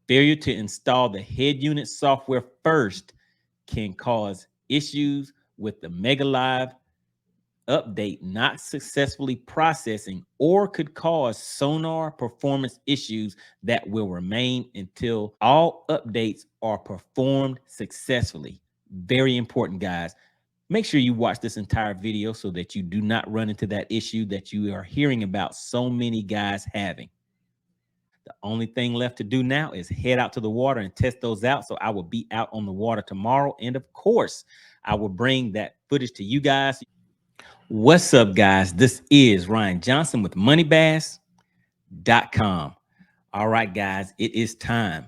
Failure to install the head unit software first can cause issues with the Mega Live update not successfully processing, or could cause sonar performance issues that will remain until all updates are performed successfully. Very important, guys. Make sure you watch this entire video so that you do not run into that issue that you are hearing about so many guys having. The only thing left to do now is head out to the water and test those out. So I will be out on the water tomorrow. And of course, I will bring that footage to you guys. What's up, guys? This is Ryan Johnson with MoneyBass.com. All right, guys, it is time.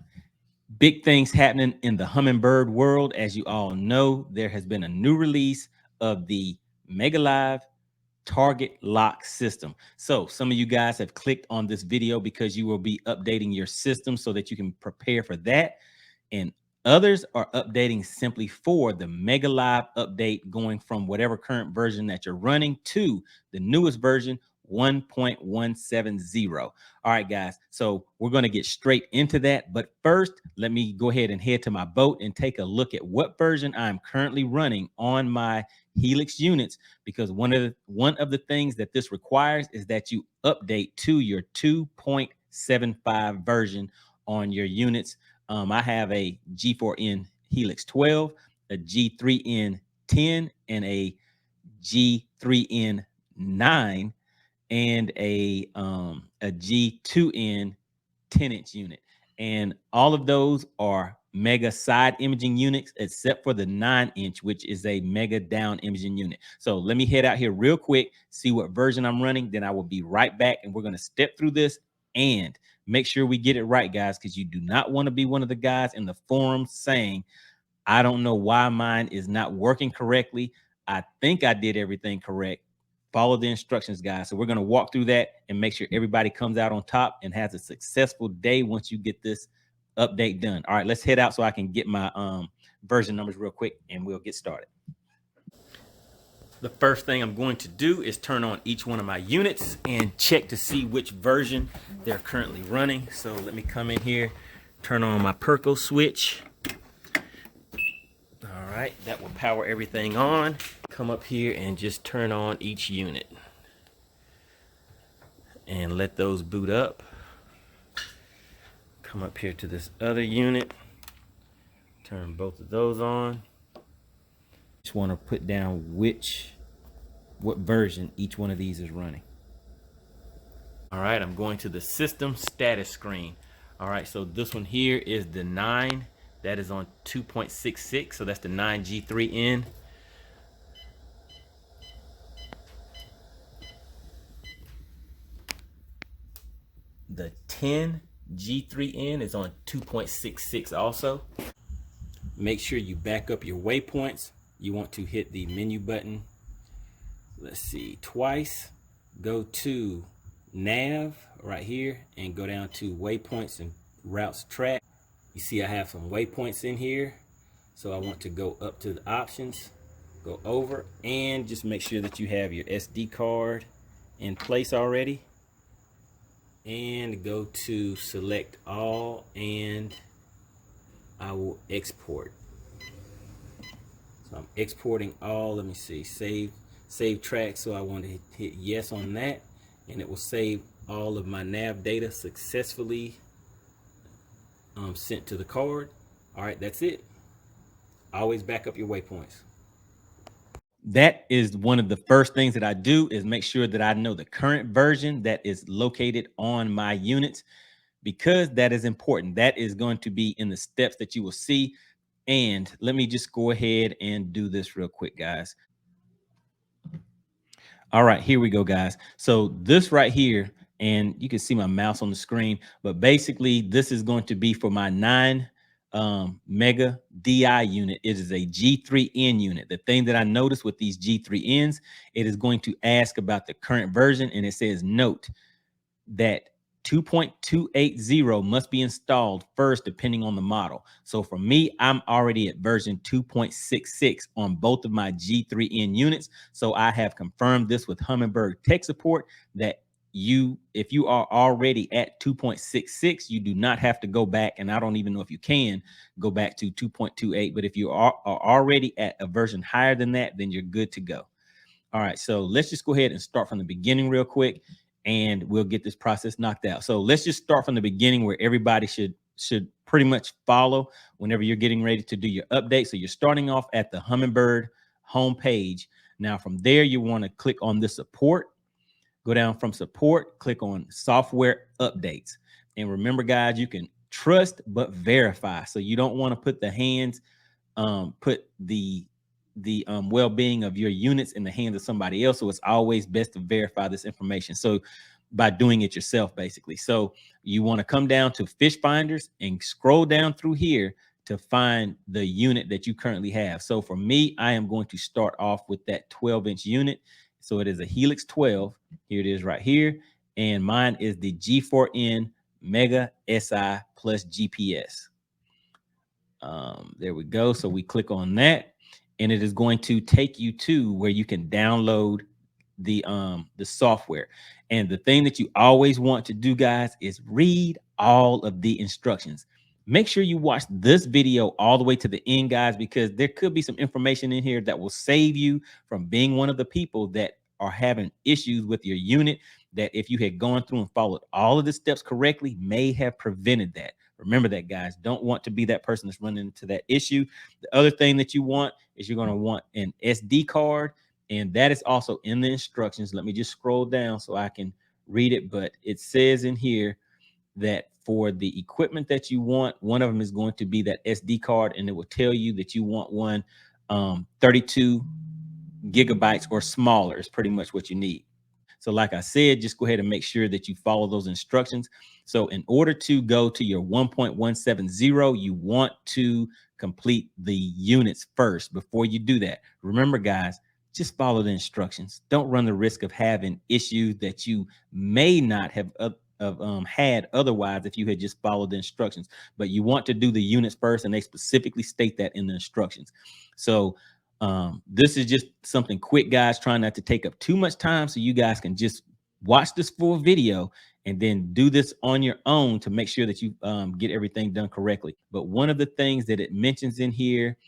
Big things happening in the Humminbird world. As you all know, there has been a new release of the Mega Live TargetLock system. So some of you guys have clicked on this video because you will be updating your system so that you can prepare for that. And others are updating simply for the Mega Live update, going from whatever current version that you're running to the newest version, 1.170. All right, guys. So we're going to get straight into that. But first, let me go ahead and head to my boat and take a look at what version I'm currently running on my Helix units, because one of the things that this requires is that you update to your 2.75 version on your units. I have a G4N Helix 12, a G3N 10, and a G3N 9, and a G2N 10-inch unit. And all of those are Mega side imaging units, except for the 9-inch, which is a Mega down imaging unit. So let me head out here real quick, see what version I'm running. Then I will be right back, and we're going to step through this and make sure we get it right, guys, because you do not want to be one of the guys in the forum saying, I don't know why mine is not working correctly. I think I did everything correct. Follow the instructions, guys. So we're going to walk through that and make sure everybody comes out on top and has a successful day once you get this update done. All right, let's head out so I can get my version numbers real quick, and we'll get started. The first thing I'm going to do is turn on each one of my units and check to see which version they're currently running. So let me come in here, turn on my Perco switch. All right, that will power everything on. Come up here and just turn on each unit and let those boot up. Come up here to this other unit, turn both of those on. Just want to put down what version each one of these is running. All right, I'm going to the system status screen. All right, so this one here is the 9. That is on 2.66, so that's the 9G3N. The 10G3N is on 2.66 also. Make sure you back up your waypoints. You want to hit the menu button, let's see, twice. Go to nav right here and go down to waypoints and routes track. You see I have some waypoints in here, so I want to go up to the options, go over, and just make sure that you have your SD card in place already, and go to select all, and I will export. So I'm exporting all. Let me see, save track. So I want to hit yes on that, and it will save all of my nav data successfully sent to the card. All right, that's it. Always back up your waypoints. That is one of the first things that I do, is make sure that I know the current version that is located on my units, because that is important. That is going to be in the steps that you will see. And let me just go ahead and do this real quick, guys. All right, here we go, guys. So this right here, and you can see my mouse on the screen, but basically this is going to be for my 9 Mega DI unit. It is a G3N unit. The thing that I noticed with these G3Ns, it is going to ask about the current version, and it says note that 2.280 must be installed first depending on the model. So for me, I'm already at version 2.66 on both of my G3N units. So I have confirmed this with Humminbird tech support that if you are already at 2.66, you do not have to go back, and I don't even know if you can go back to 2.28, but if you are already at a version higher than that, then you're good to go. All right, so let's just go ahead and start from the beginning real quick, and we'll get this process knocked out. So let's just start from the beginning, where everybody should pretty much follow whenever you're getting ready to do your update. So you're starting off at the Humminbird homepage. Now from there, you want to click on the support. Go down from support, click on software updates. And remember, guys, you can trust but verify. So you don't want to put put the well-being of your units in the hands of somebody else. So it's always best to verify this information. So by doing it yourself, basically. So you want to come down to fish finders and scroll down through here to find the unit that you currently have. So for me, I am going to start off with that 12-inch unit. So it is a Helix 12. Here it is right here. And mine is the G4N Mega SI plus GPS. There we go. So we click on that, and it is going to take you to where you can download the software. And the thing that you always want to do, guys, is read all of the instructions. Make sure you watch this video all the way to the end, guys, because there could be some information in here that will save you from being one of the people that are having issues with your unit, that if you had gone through and followed all of the steps correctly, may have prevented that. Remember that, guys. Don't want to be that person that's running into that issue. The other thing that you want is you're going to want an SD card, and that is also in the instructions. Let me just scroll down so I can read it, but it says in here that for the equipment that you want, one of them is going to be that SD card, and it will tell you that you want one 32 gigabytes or smaller is pretty much what you need. So like I said, just go ahead and make sure that you follow those instructions. So in order to go to your 1.170, you want to complete the units first before you do that. Remember, guys, just follow the instructions. Don't run the risk of having issues that you may not have had otherwise if you had just followed the instructions. But you want to do the units first, and they specifically state that in the instructions. So this is just something quick, guys, trying not to take up too much time, so you guys can just watch this full video and then do this on your own to make sure that you get everything done correctly. But one of the things that it mentions in here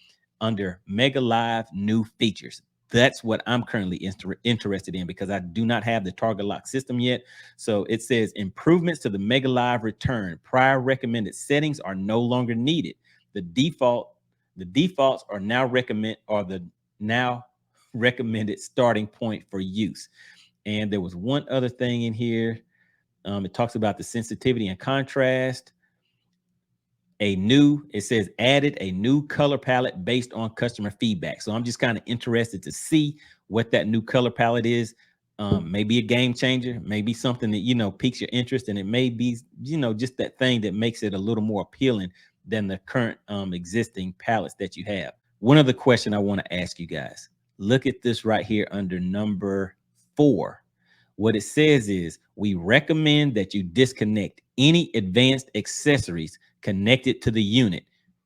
under Mega Live new features, that's what I'm currently interested in, because I do not have the TargetLock system yet. So it says improvements to the Mega Live return. Prior recommended settings are no longer needed. The defaults are now recommended starting point for use. And there was one other thing in here. It talks about the sensitivity and contrast. It says added a new color palette based on customer feedback. So I'm just kind of interested to see what that new color palette is. Maybe a game changer, maybe something that, piques your interest, and it may be, just that thing that makes it a little more appealing than the current existing palettes that you have. One other question I want to ask you guys. Look at this right here under number 4. What it says is we recommend that you disconnect any advanced accessories connected to the unit.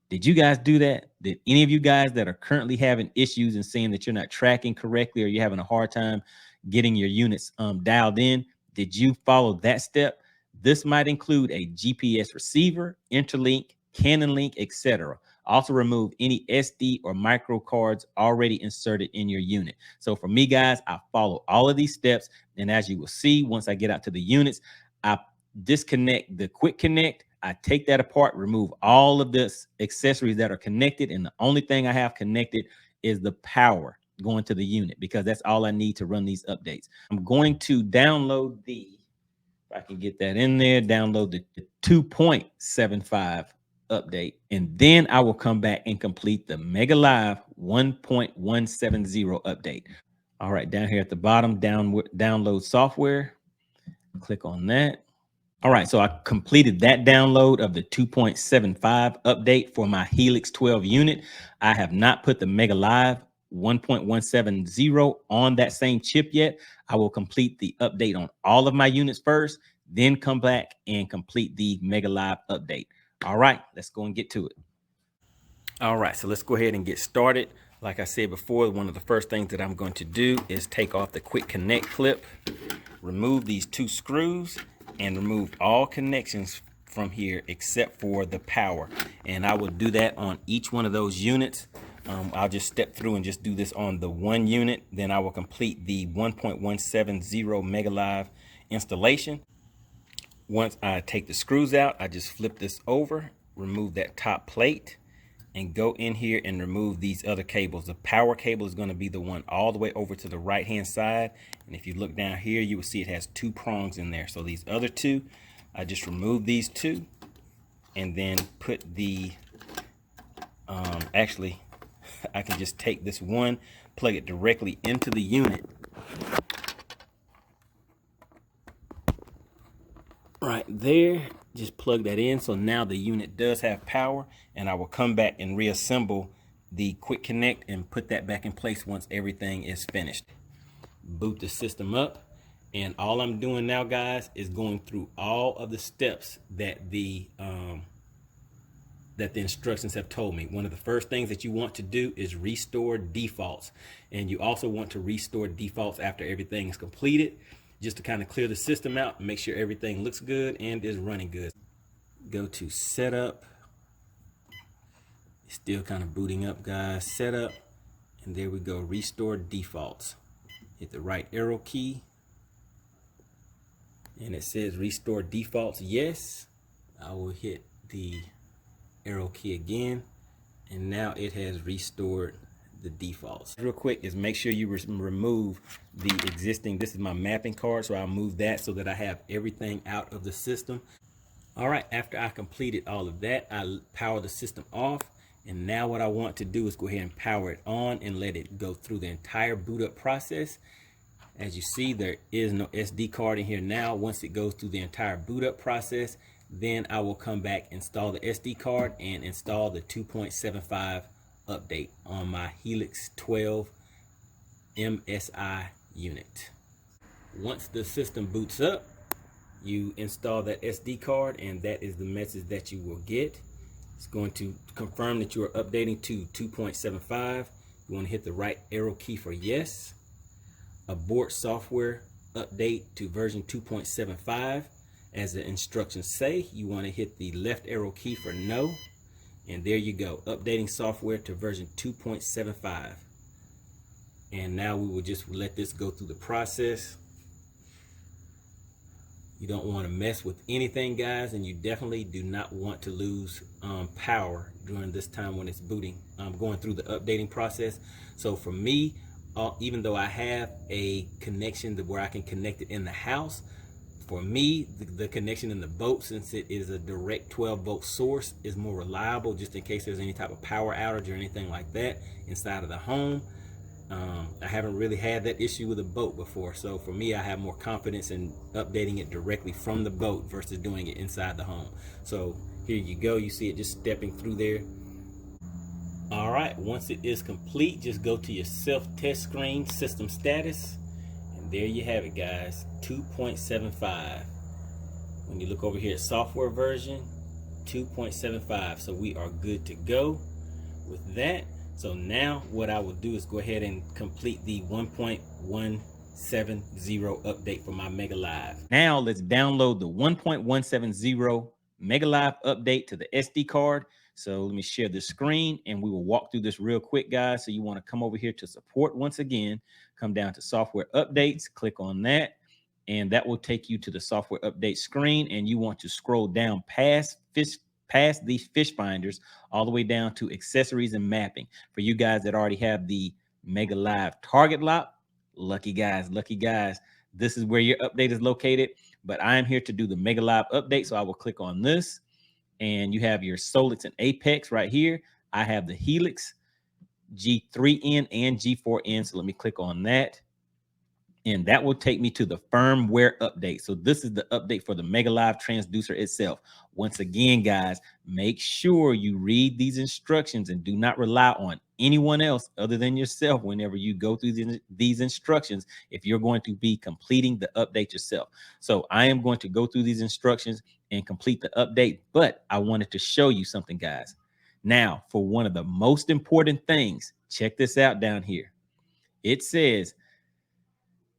Did you guys do that? Did any of you guys that are currently having issues and saying that you're not tracking correctly, or you're having a hard time getting your units dialed in, did you follow that step? This might include a GPS receiver, interlink, Canon link, etc. Also remove any SD or micro cards already inserted in your unit. So for me, guys, I follow all of these steps. And as you will see, once I get out to the units, I disconnect the quick connect. I take that apart, remove all of the accessories that are connected. And the only thing I have connected is the power going to the unit, because that's all I need to run these updates. I'm going to download if I can get that in there, download the 2.75 update, and then I will come back and complete the Mega Live 1.170 update. All right, down here at the bottom, download software. Click on that. All right, so I completed that download of the 2.75 update for my Helix 12 unit. I have not put the Mega Live 1.170 on that same chip yet. I will complete the update on all of my units first, then come back and complete the Mega Live update. All right, let's go and get to it. All right, so let's go ahead and get started. Like I said before, one of the first things that I'm going to do is take off the quick connect clip, remove these 2 screws, and remove all connections from here except for the power. And I will do that on each one of those units. I'll just step through and just do this on the 1 unit. Then I will complete the 1.170 Mega Live installation. Once I take the screws out, I just flip this over, remove that top plate, and go in here and remove these other cables. The power cable is going to be the one all the way over to the right hand side. And if you look down here, you will see it has 2 prongs in there. So these other 2, I just remove these 2 and then put the, actually, I can just take this one, plug it directly into the unit. Right there, just plug that in. So now the unit does have power, and I will come back and reassemble the quick connect and put that back in place once everything is finished. Boot the system up, and all I'm doing now, guys, is going through all of the steps that the instructions have told me. One of the first things that you want to do is restore defaults, and you also want to restore defaults after everything is completed, just to kind of clear the system out and make sure everything looks good and is running good. Go to setup. It's still kind of booting up, guys. Setup, and there we go, restore defaults. Hit the right arrow key, and it says restore defaults, yes. I will hit the arrow key again, and now it has restored the defaults. Real quick is make sure you remove the existing, this is my mapping card, so I'll move that so that I have everything out of the system. All right, after I completed all of that, I power the system off, and now what I want to do is go ahead and power it on and let it go through the entire boot up process. As you see, there is no SD card in here now. Once it goes through the entire boot up process, then I will come back, install the SD card, and install the 2.75 update on my Helix 12 MSI unit. Once the system boots up, you install that SD card, and that is the message that you will get. It's going to confirm that you are updating to 2.75. You want to hit the right arrow key for yes. Abort software update to version 2.75. As the instructions say, you want to hit the left arrow key for no. And there you go, updating software to version 2.75. And now we will just let this go through the process. You don't want to mess with anything, guys, and you definitely do not want to lose power during this time when it's booting, going through the updating process. So for me, even though I have a connection where I can connect it in the house, for me, the connection in the boat, since it is a direct 12-volt source, is more reliable, just in case there's any type of power outage or anything like that inside of the home. I haven't really had that issue with a boat before, so for me, I have more confidence in updating it directly from the boat versus doing it inside the home. So here you go, you see it just stepping through there. All right, once it is complete, just go to your self-test screen, system status. There you have it, guys, 2.75. When you look over here at software version, 2.75. So we are good to go with that. So now what I will do is go ahead and complete the 1.170 update for my Mega Live. Now let's download the 1.170 Mega Live update to the SD card. So let me share the screen and we will walk through this real quick, guys. So you want to come over here to support once again, come down to software updates, click on that, and that will take you to the software update screen. And you want to scroll down past these fish finders all the way down to accessories and mapping. For you guys that already have the Mega Live TargetLock, lucky guys, this is where your update is located. But I am here to do the Mega Live update, so I will click on this. And you have your Solix and Apex right here. I have the Helix G3N and G4N. So let me click on that. And that will take me to the firmware update. So this is the update for the Mega Live transducer itself. Once again, guys, make sure you read these instructions and do not rely on anyone else other than yourself whenever you go through these instructions if you're going to be completing the update yourself. So I am going to go through these instructions and complete the update, but I wanted to show you something, guys. Now, for one of the most important things Check this out down here. It says,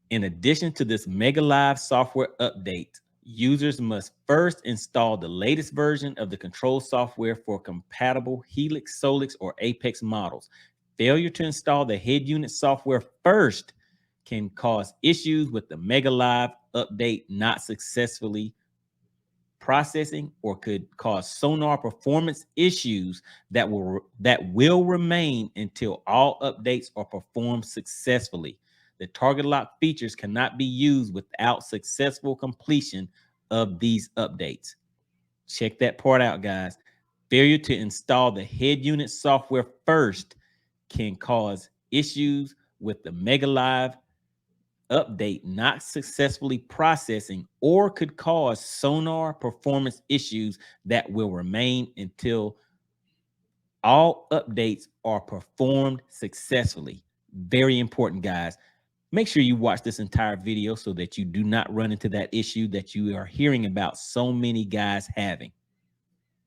in addition to this Mega Live software update, users must first install the latest version of the control software for compatible Helix, Solix, or Apex models. Failure to install the head unit software first can cause issues with the Mega Live update not successfully processing, or could cause sonar performance issues that will remain until all updates are performed successfully. The TargetLock features cannot be used without successful completion of these updates. Check that part out, guys. Failure to install the head unit software first can cause issues with the Mega Live update not successfully processing, or could cause sonar performance issues that will remain until all updates are performed successfully. Very important, guys. Make sure you watch this entire video so that you do not run into that issue that you are hearing about so many guys having.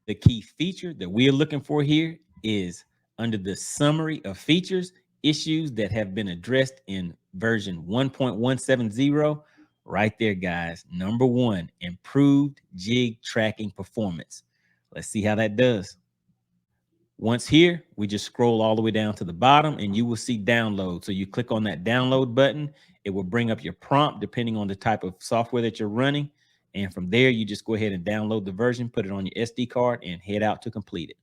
The key feature that we're looking for here is under the summary of features, issues that have been addressed in version 1.170. Right there, guys. Number one, improved jig tracking performance. Let's see how that does. Once here, we just scroll all the way down to the bottom and you will see download. So you click on that download button. It will bring up your prompt depending on the type of software that you're running. And from there, you just go ahead and download the version, put it on your SD card, and head out to complete it.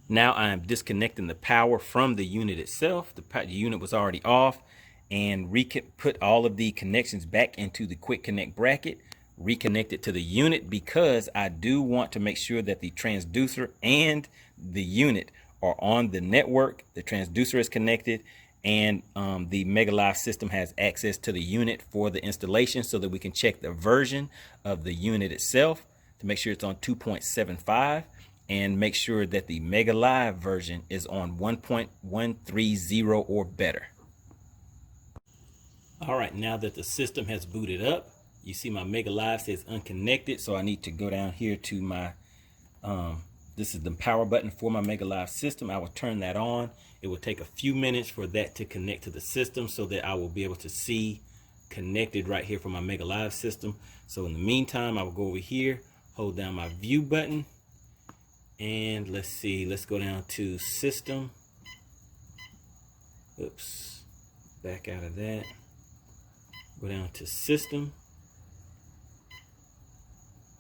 Now I am disconnecting the power from the unit itself. The unit was already off, and put all of the connections back into the quick connect bracket, reconnect it to the unit, because I do want to make sure that the transducer and the unit are on the network. The transducer is connected, and the Mega Live system has access to the unit for the installation, so that we can check the version of the unit itself to make sure it's on 2.75, and make sure that the Mega Live version is on 1.130 or better. All right, now that the system has booted up, you see my Mega Live says unconnected, so I need to go down here to my this is the power button for my Mega Live system. I will turn that on. It will take a few minutes for that to connect to the system, so that I will be able to see connected right here for my Mega Live system. So in the meantime, I will go over here, hold down my view button, and let's see, let's go down to system. Oops, back out of that. Go down to system,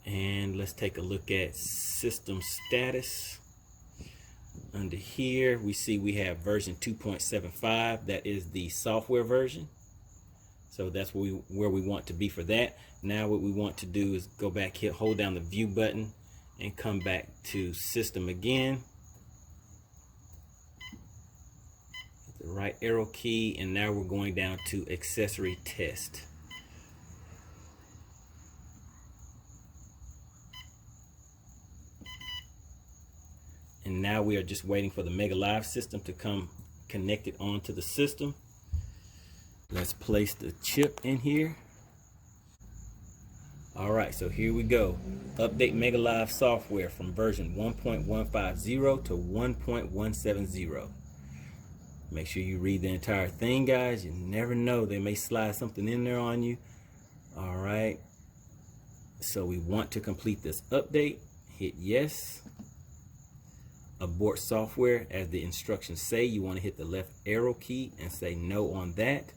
and let's take a look at system status. Under here, we see we have version 2.75. That is the software version. So that's where we want to be for that. Now what we want to do is go back here, hold down the view button, and come back to system again. Hit the right arrow key, and now we're going down to accessory test. And now we are just waiting for the Mega Live system to come connected onto the system. Let's place the chip in here. All right, so here we go. Update Mega Live software from version 1.150 to 1.170. Make sure you read the entire thing, guys. You never know, they may slide something in there on you. All right, so we want to complete this update. Hit yes. Abort software, as the instructions say. You want to hit the left arrow key and say no on that.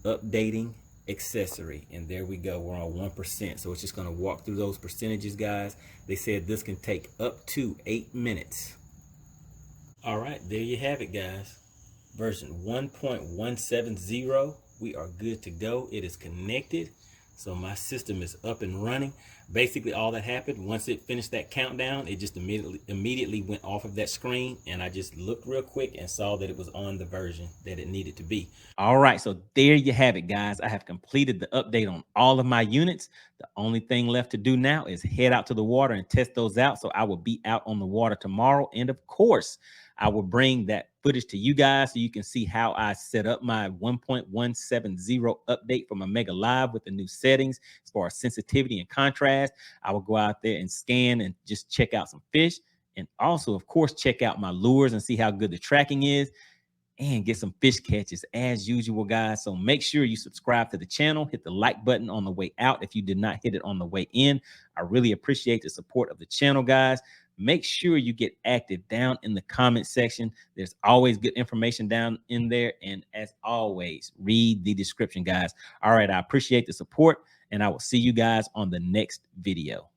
Updating accessory, and there we go, we're on 1%. So it's just going to walk through those percentages, guys. They said this can take up to 8 minutes. All right, there you have it, guys. Version 1.170, we are good to go. It is connected, so my system is up and running. Basically all that happened, once it finished that countdown, it just immediately went off of that screen, and I just looked real quick and saw that it was on the version that it needed to be. All right, so there you have it, guys. I have completed the update on all of my units. The only thing left to do now is head out to the water and test those out. So I will be out on the water tomorrow, and of course I will bring that footage to you guys so you can see how I set up my 1.170 update for my Mega Live with the new settings as far as sensitivity and contrast. I will go out there and scan and just check out some fish, And also, of course, check out my lures and see how good the tracking is, and get some fish catches as usual, guys. So make sure you subscribe to the channel, hit the like button on the way out if you did not hit it on the way in. I really appreciate the support of the channel, guys. Make sure you get active down in the comment section. There's always good information down in there. And as always, read the description, guys. All right, I appreciate the support, and I will see you guys on the next video.